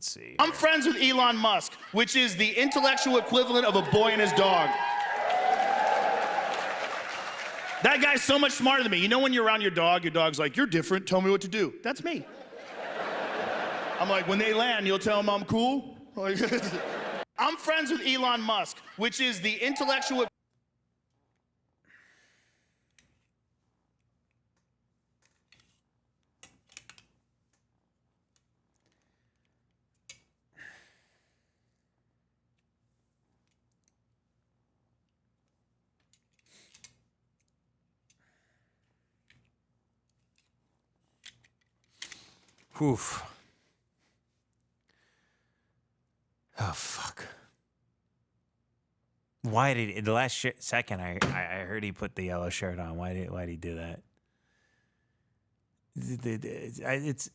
Let's see. I'm friends with Elon Musk, which is the intellectual equivalent of a boy and his dog. That guy's so much smarter than me. You know when you're around your dog's like, you're different, tell me what to do. That's me. I'm like, when they land, you'll tell them I'm cool? I'm friends with Elon Musk, which is the intellectual... Oof. Oh, fuck. Why did the last second I heard he put the yellow shirt on? Why did he do that?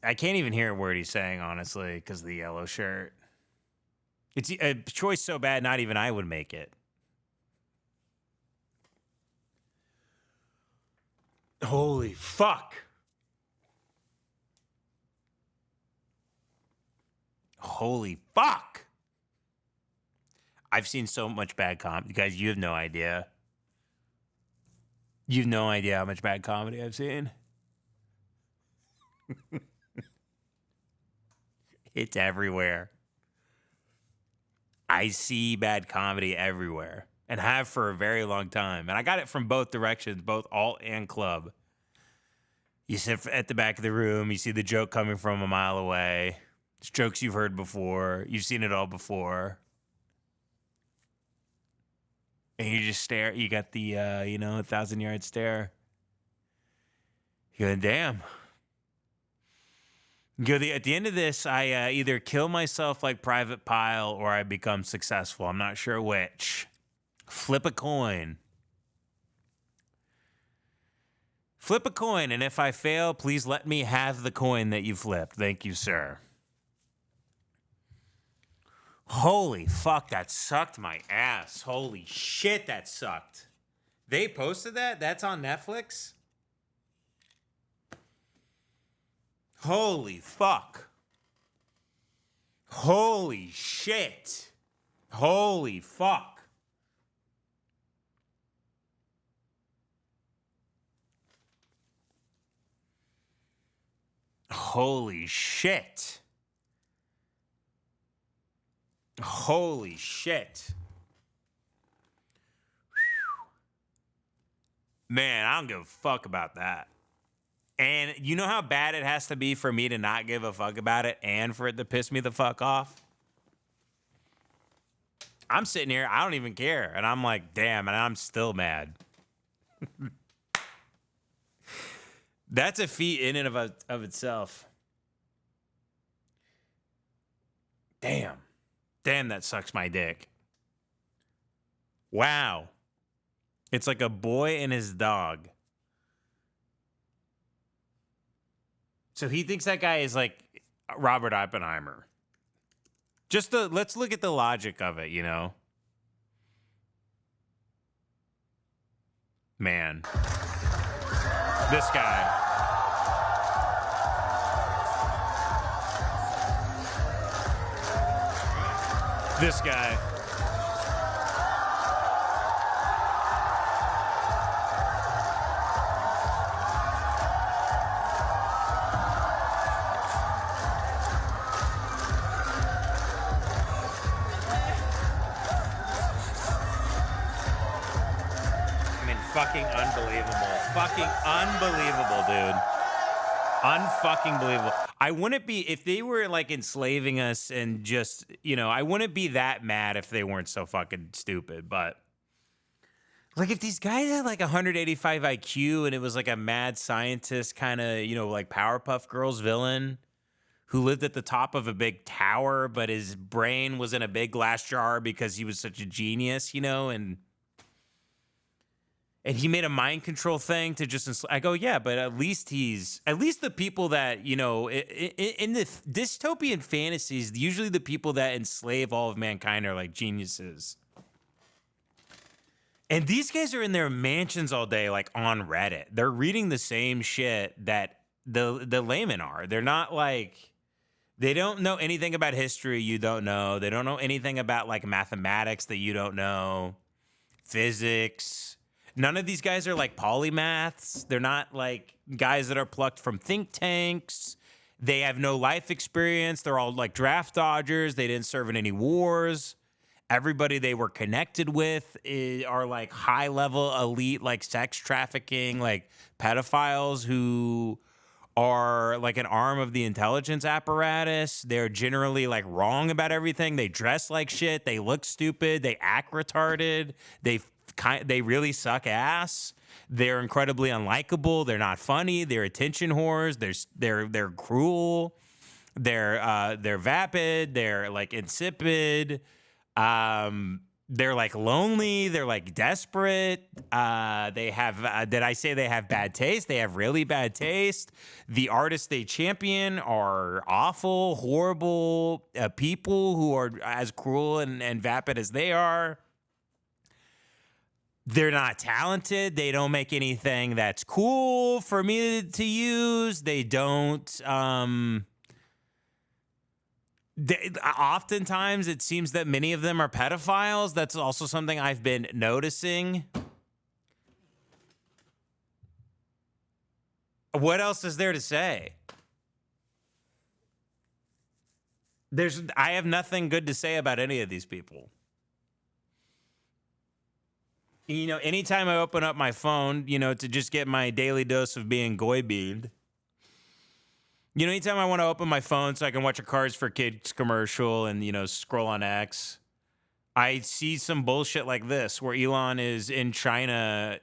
I can't even hear a word he's saying, honestly, because of the yellow shirt. It's a choice so bad, not even I would make it. Holy fuck. Holy fuck. I've seen so much bad comedy. You guys, you have no idea. You have no idea how much bad comedy I've seen. It's everywhere. I see bad comedy everywhere and have for a very long time. And I got it from both directions, both alt and club. You sit at the back of the room, you see the joke coming from a mile away. It's jokes you've heard before. You've seen it all before. And you just stare. You got the, 1,000-yard stare. You go, damn. You go, at the end of this, I either kill myself like Private Pile or I become successful. I'm not sure which. Flip a coin. Flip a coin, and if I fail, please let me have the coin that you flipped. Thank you, sir. Holy fuck, that sucked my ass. Holy shit, that sucked. They posted that? That's on Netflix? Holy fuck. Holy shit. Holy fuck. Holy shit. Holy shit. Man, I don't give a fuck about that. And you know how bad it has to be for me to not give a fuck about it and for it to piss me the fuck off? I'm sitting here, I don't even care. And I'm like, damn, and I'm still mad. That's a feat in and of itself. Damn. Damn, that sucks my dick. Wow. It's like a boy and his dog. So he thinks that guy is like Robert Oppenheimer. Let's look at the logic of it, you know? Man. This guy. This guy. I mean, fucking unbelievable. Fucking unbelievable, dude. Unfucking believable. I wouldn't be, if they were like enslaving us and just, I wouldn't be that mad if they weren't so fucking stupid. But like if these guys had like 185 IQ and it was like a mad scientist kind of, like Powerpuff Girls villain who lived at the top of a big tower, but his brain was in a big glass jar because he was such a genius, and he made a mind control thing to just, I go, yeah, but at least the people that, in the dystopian fantasies, usually the people that enslave all of mankind are like geniuses. And these guys are in their mansions all day, like on Reddit. They're reading the same shit that the laymen are. They're not They don't know anything about history you don't know. They don't know anything about like mathematics that you don't know. Physics. None of these guys are like polymaths. They're not like guys that are plucked from think tanks. They have no life experience. They're all like draft dodgers. They didn't serve in any wars. Everybody they were connected with are like high level elite, like sex trafficking, like pedophiles who are like an arm of the intelligence apparatus. They're generally like wrong about everything. They dress like shit. They look stupid. They act retarded. They really suck ass. They're incredibly unlikable. They're not funny. They're attention whores. They're cruel. They're vapid. They're like insipid. They're like lonely. They're like desperate. They have, did I say they have bad taste? They have really bad taste. The artists they champion are awful, horrible people who are as cruel and vapid as they are. They're not talented. They don't make anything that's cool for me to use. They don't, oftentimes it seems that many of them are pedophiles. That's also something I've been noticing. What else is there to say? I have nothing good to say about any of these people. You know, anytime I open up my phone, you know, to just get my daily dose of being goy-beamed, you know, anytime I want to open my phone so I can watch a Cars for Kids commercial and, you know, scroll on X, I see some bullshit like this where Elon is in China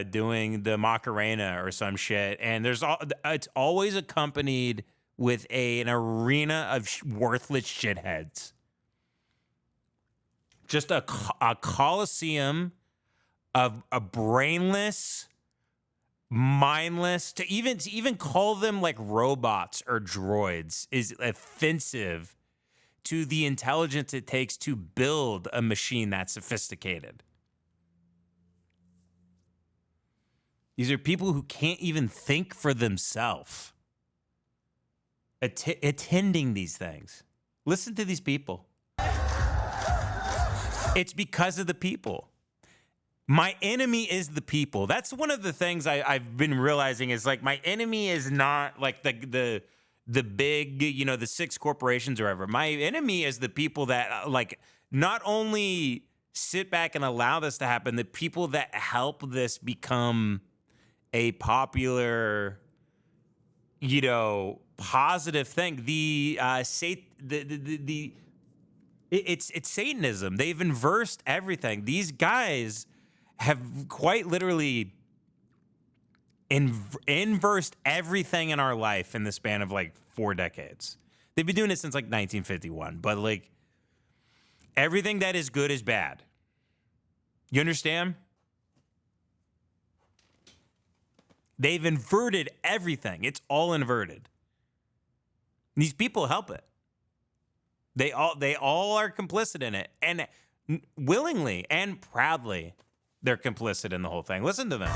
doing the Macarena or some shit. And it's always accompanied with an arena of worthless shitheads. Just a coliseum of a brainless, mindless, to even call them like robots or droids is offensive to the intelligence it takes to build a machine that sophisticated. These are people who can't even think for themselves. Attending these things. Listen to these people. It's because of the people. My enemy is the people. That's one of the things I've been realizing is like my enemy is not like the big, you know, the 6 corporations or whatever. My enemy is the people that like not only sit back and allow this to happen, the people that help this become a popular, you know, positive thing. It's Satanism. They've inversed everything. These guys have quite literally inversed everything in our life in the span of like 4 decades. They've been doing it since like 1951, but like everything that is good is bad. You understand? They've inverted everything. It's all inverted. These people help it. They all are complicit in it, and willingly and proudly. They're complicit in the whole thing. Listen to them.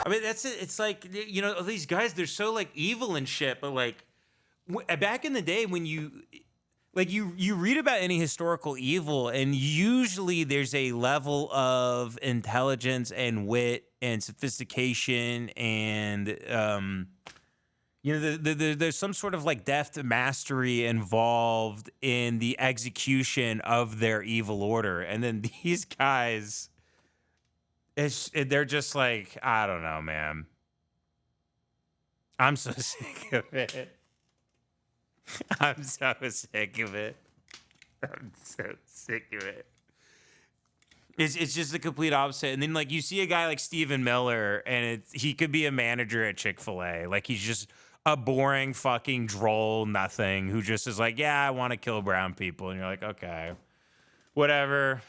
I mean, that's it. It's like, you know, these guys, they're so like evil and shit. But like back in the day when you read about any historical evil, and usually there's a level of intelligence and wit and sophistication and, you know, there's some sort of like deft mastery involved in the execution of their evil order. And then these guys, they're just like, I don't know, man. I'm so sick of it. I'm so sick of it. I'm so sick of it. It's just the complete opposite. And then like you see a guy like Stephen Miller, and he could be a manager at Chick-fil-A. Like he's just a boring fucking droll nothing who just is like, yeah, I want to kill brown people. And you're like, okay, whatever.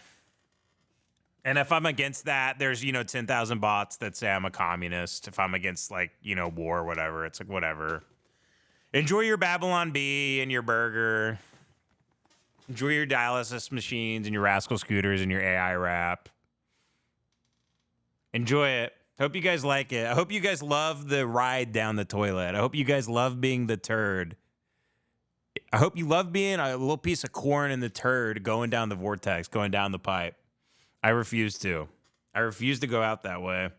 And if I'm against that, there's, 10,000 bots that say I'm a communist. If I'm against, like, war or whatever, it's like, whatever. Enjoy your Babylon Bee and your burger. Enjoy your dialysis machines and your rascal scooters and your AI rap. Enjoy it. Hope you guys like it. I hope you guys love the ride down the toilet. I hope you guys love being the turd. I hope you love being a little piece of corn in the turd going down the vortex, going down the pipe. I refuse to. I refuse to go out that way.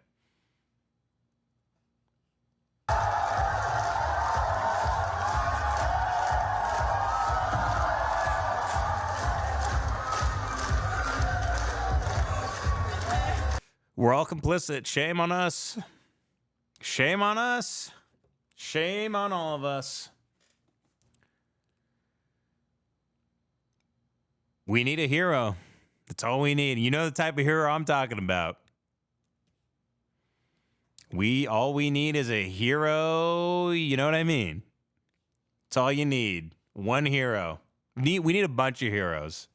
We're all complicit. Shame on us. Shame on us. Shame on all of us. We need a hero. That's all we need. You know the type of hero I'm talking about. All we need is a hero. You know what I mean? That's all you need. One hero. We need a bunch of heroes,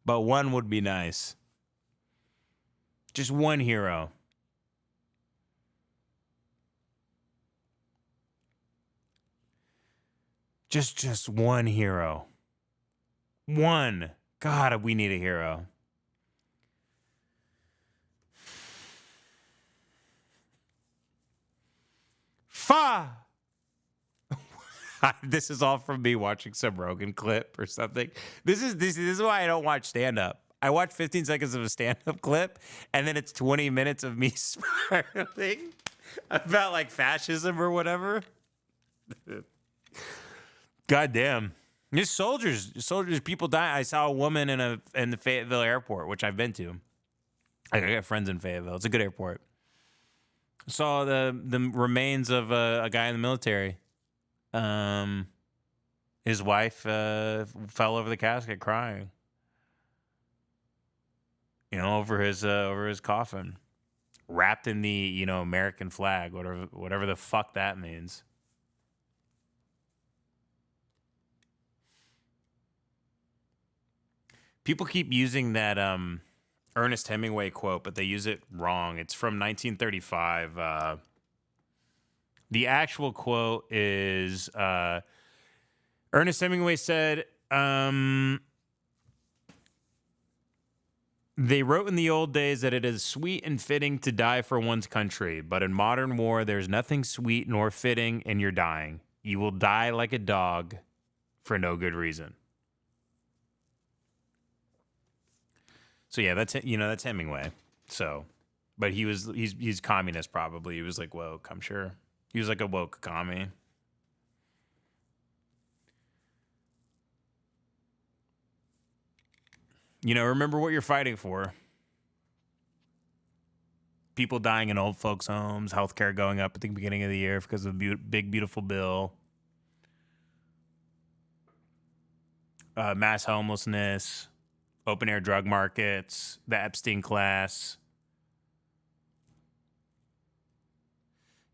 but one would be nice. Just one hero. Just one hero. One. God, we need a hero. Fa! This is all from me watching some Rogan clip or something. This is why I don't watch stand-up. I watch 15 seconds of a stand-up clip, and then it's 20 minutes of me spiraling about like fascism or whatever. God damn. There's soldiers, people die. I saw a woman in the Fayetteville airport, which I've been to. I got friends in Fayetteville. It's a good airport. Saw the remains of a guy in the military. His wife fell over the casket crying. Over his coffin, wrapped in the American flag, whatever the fuck that means. People keep using that Ernest Hemingway quote, but they use it wrong. It's from 1935. The actual quote is Ernest Hemingway said, they wrote in the old days that it is sweet and fitting to die for one's country, but in modern war, there's nothing sweet nor fitting in your dying. You will die like a dog for no good reason. So yeah, that's Hemingway. So, but he's communist probably. He was like woke, I'm sure. He was like a woke commie. Remember what you're fighting for. People dying in old folks' homes, healthcare going up at the beginning of the year because of the big, beautiful bill. Mass homelessness, open air drug markets, the Epstein class.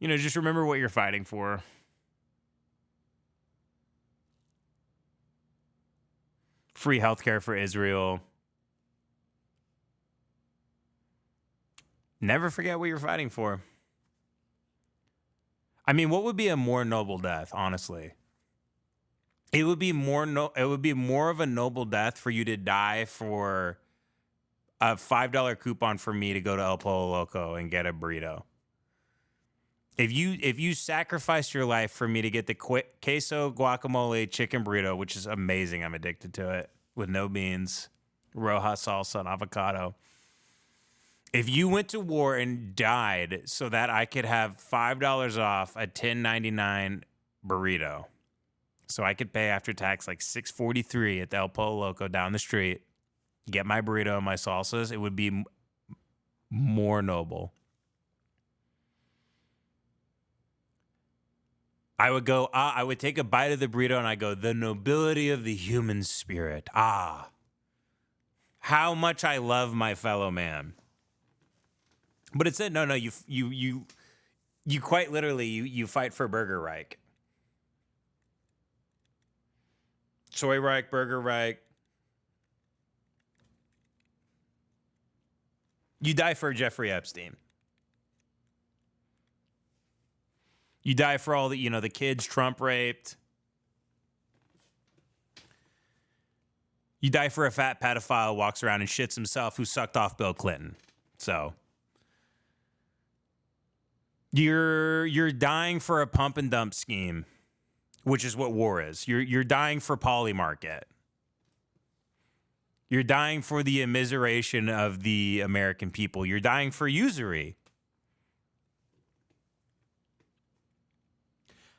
Just remember what you're fighting for. Free healthcare for Israel. Never forget what you're fighting for. I mean, what would be a more noble death, honestly? It would be more of a noble death for you to die for a $5 coupon for me to go to El Pollo Loco and get a burrito. If you sacrificed your life for me to get the queso guacamole chicken burrito, which is amazing, I'm addicted to it, with no beans, roja salsa, and avocado. If you went to war and died so that I could have $5 off a $10.99 burrito, so I could pay after tax like $6.43 at the El Pollo Loco down the street, get my burrito and my salsas, it would be more noble. I would take a bite of the burrito and I go, the nobility of the human spirit. Ah, how much I love my fellow man. But it said, no, you quite literally, you fight for Burger Reich. Soy Reich, Burger Reich. You die for Jeffrey Epstein. You die for all the, you know, the kids Trump raped. You die for a fat pedophile who walks around and shits himself who sucked off Bill Clinton. So you're dying for a pump and dump scheme, which is what war is. You're dying for poly market. You're dying for the immiseration of the American people. You're dying for usury.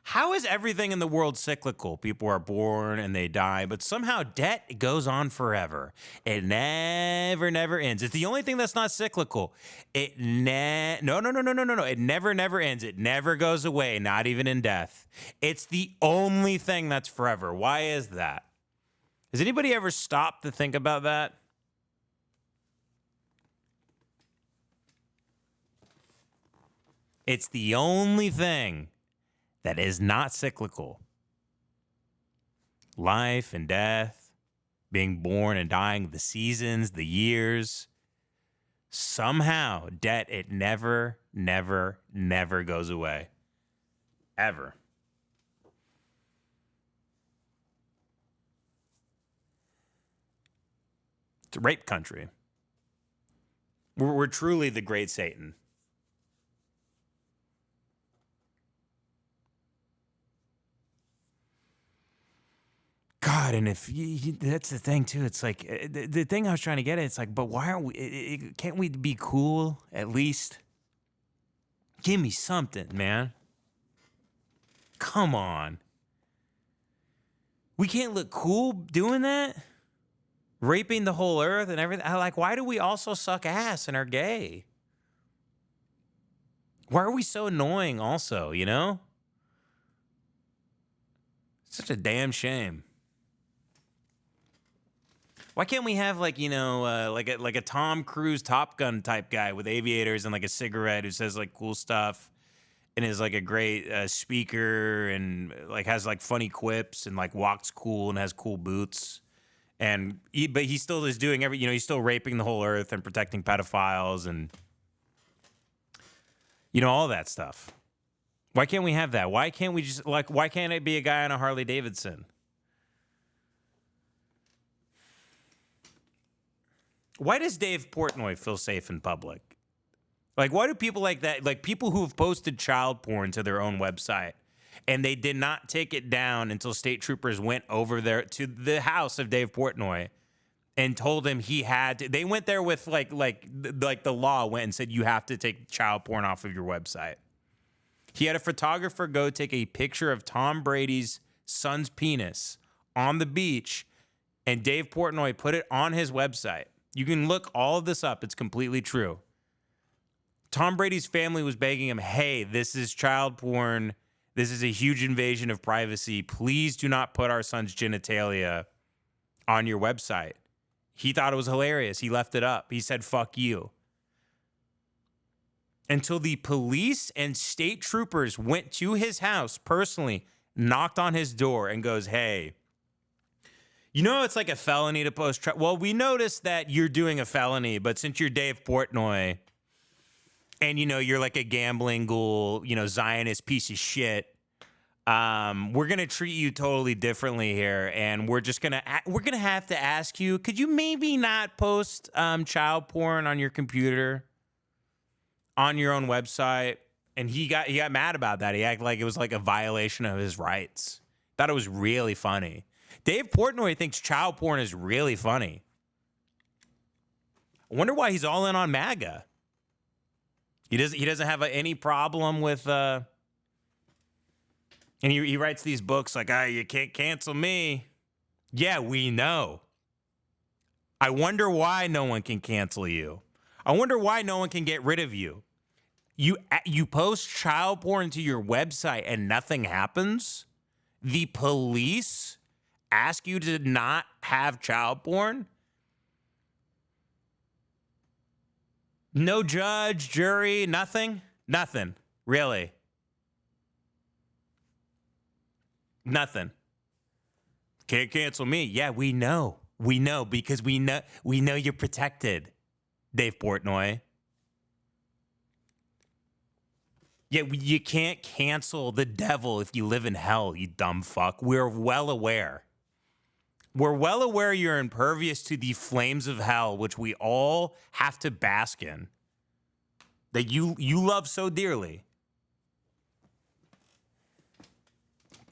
How is everything in the world cyclical? People are born and they die, but somehow debt goes on forever. It never ends. It's the only thing that's not cyclical. No. It never ends. It never goes away, not even in death. It's the only thing that's forever. Why is that? Has anybody ever stopped to think about that? It's the only thing that is not cyclical. Life and death, being born and dying, the seasons, the years. Somehow, debt, it never goes away. Ever. It's a rape country. We're truly the great Satan. God, and if that's the thing too, it's like the thing I was trying to get at. It's like, but why aren't we? Can't we be cool at least? Give me something, man. Come on. We can't look cool doing that, raping the whole earth and everything. Like, why do we also suck ass and are gay? Why are we so annoying? Also, you know, such a damn shame. Why can't we have, like, you know, like a Tom Cruise Top Gun type guy with aviators and like a cigarette who says like cool stuff and is like a great speaker and like has like funny quips and like walks cool and has cool boots but he still is doing he's still raping the whole earth and protecting pedophiles and all that stuff. Why can't we have that? Why can't we just why can't it be a guy on a Harley Davidson? Why does Dave Portnoy feel safe in public? Like, why do people like that, like people who have posted child porn to their own website and they did not take it down until state troopers went over there to the house of Dave Portnoy and told him he had to, they went there with like the law went and said, you have to take child porn off of your website. He had a photographer go take a picture of Tom Brady's son's penis on the beach, and Dave Portnoy put it on his website. You can look all of this up. It's completely true. Tom Brady's family was begging him, hey, this is child porn. This is a huge invasion of privacy. Please do not put our son's genitalia on your website. He thought it was hilarious. He left it up. He said, fuck you. Until the police and state troopers went to his house personally, knocked on his door and goes, hey, it's like a felony to post. Well, we noticed that you're doing a felony, but since you're Dave Portnoy and, you're like a gambling ghoul, Zionist piece of shit, we're going to treat you totally differently here. And we're going to have to ask you, could you maybe not post child porn on your computer, on your own website? And he got mad about that. He acted like it was like a violation of his rights. Thought it was really funny. Dave Portnoy thinks child porn is really funny. I wonder why he's all in on MAGA. He doesn't have any problem with and he writes these books like, you can't cancel me. Yeah, we know. I wonder why no one can cancel you. I wonder why no one can get rid of you. You post child porn to your website and nothing happens? The police ask you to not have child porn? No judge, jury, nothing? Nothing. Really? Nothing. Can't cancel me. Yeah, we know. We know because we know you're protected, Dave Portnoy. Yeah, you can't cancel the devil if you live in hell, you dumb fuck. We're well aware. We're well aware you're impervious to the flames of hell, which we all have to bask in, that you love so dearly.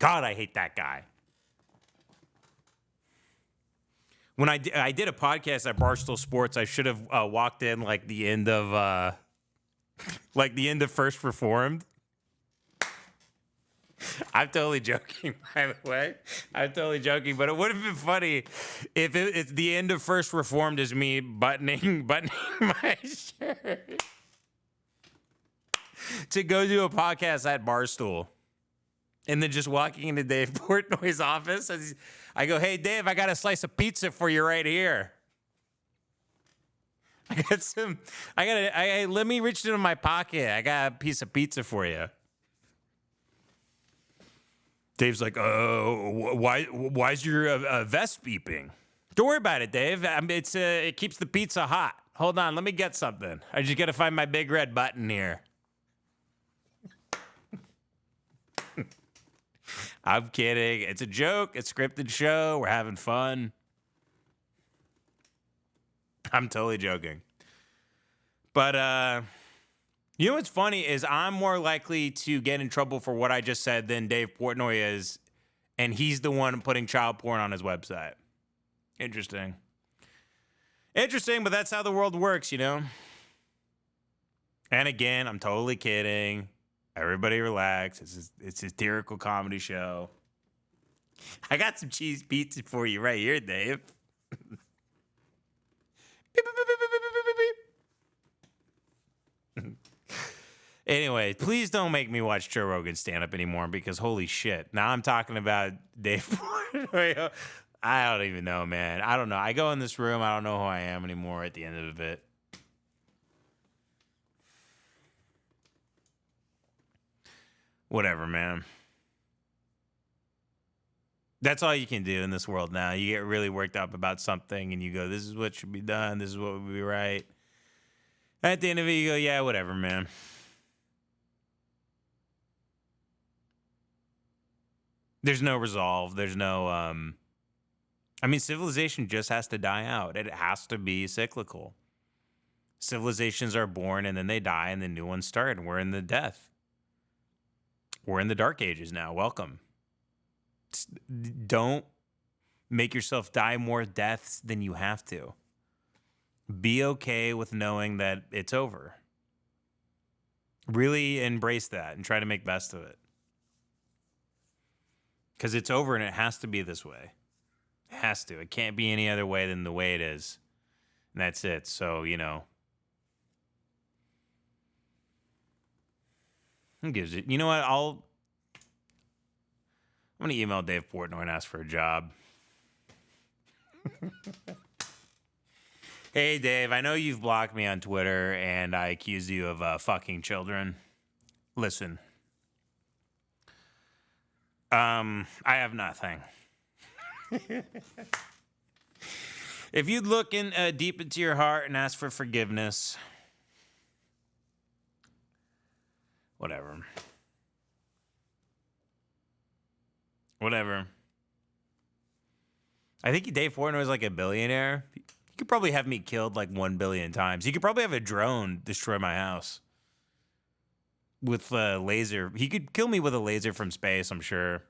God, I hate that guy. When I did a podcast at Barstool Sports, I should have walked in like the end of First Reformed. I'm totally joking, by the way. I'm totally joking, but it would have been funny if it's the end of First Reformed is me buttoning my shirt to go do a podcast at Barstool. And then just walking into Dave Portnoy's office, I go, "Hey, Dave, I got a slice of pizza for you right here. Let me reach into my pocket. I got a piece of pizza for you." Dave's like, why's your vest beeping? Don't worry about it, Dave. It keeps the pizza hot. Hold on, let me get something. I just got to find my big red button here. I'm kidding. It's a joke. It's a scripted show. We're having fun. I'm totally joking. But, you know what's funny is I'm more likely to get in trouble for what I just said than Dave Portnoy is, and he's the one putting child porn on his website. Interesting. Interesting, but that's how the world works, you know? And again, I'm totally kidding. Everybody relax. It's a satirical comedy show. I got some cheese pizza for you right here, Dave. Anyway, please don't make me watch Joe Rogan stand up anymore because holy shit. Now I'm talking about Dave Portnoy. I don't even know, man. I don't know. I go in this room, I don't know who I am anymore at the end of it. Whatever, man. That's all you can do in this world now. You get really worked up about something and you go, this is what should be done. This is what would be right. At the end of it, you go, yeah, whatever, man. There's no resolve. There's no, civilization just has to die out. It has to be cyclical. Civilizations are born and then they die and then new ones start. And we're in the death. We're in the dark ages now. Welcome. Don't make yourself die more deaths than you have to. Be okay with knowing that it's over. Really embrace that and try to make best of it. Because it's over and it has to be this way. It has to. It can't be any other way than the way it is. And that's it. So, you know. Who gives it? You know what? I'm going to email Dave Portnoy and ask for a job. Hey, Dave, I know you've blocked me on Twitter and I accused you of fucking children. Listen. I have nothing. If you'd look in deep into your heart and ask for forgiveness, whatever. I think Dave Portnoy is like a billionaire. He could probably have me killed like 1 billion times. He could probably have a drone destroy my house with a laser. He could kill me with a laser from space, I'm sure.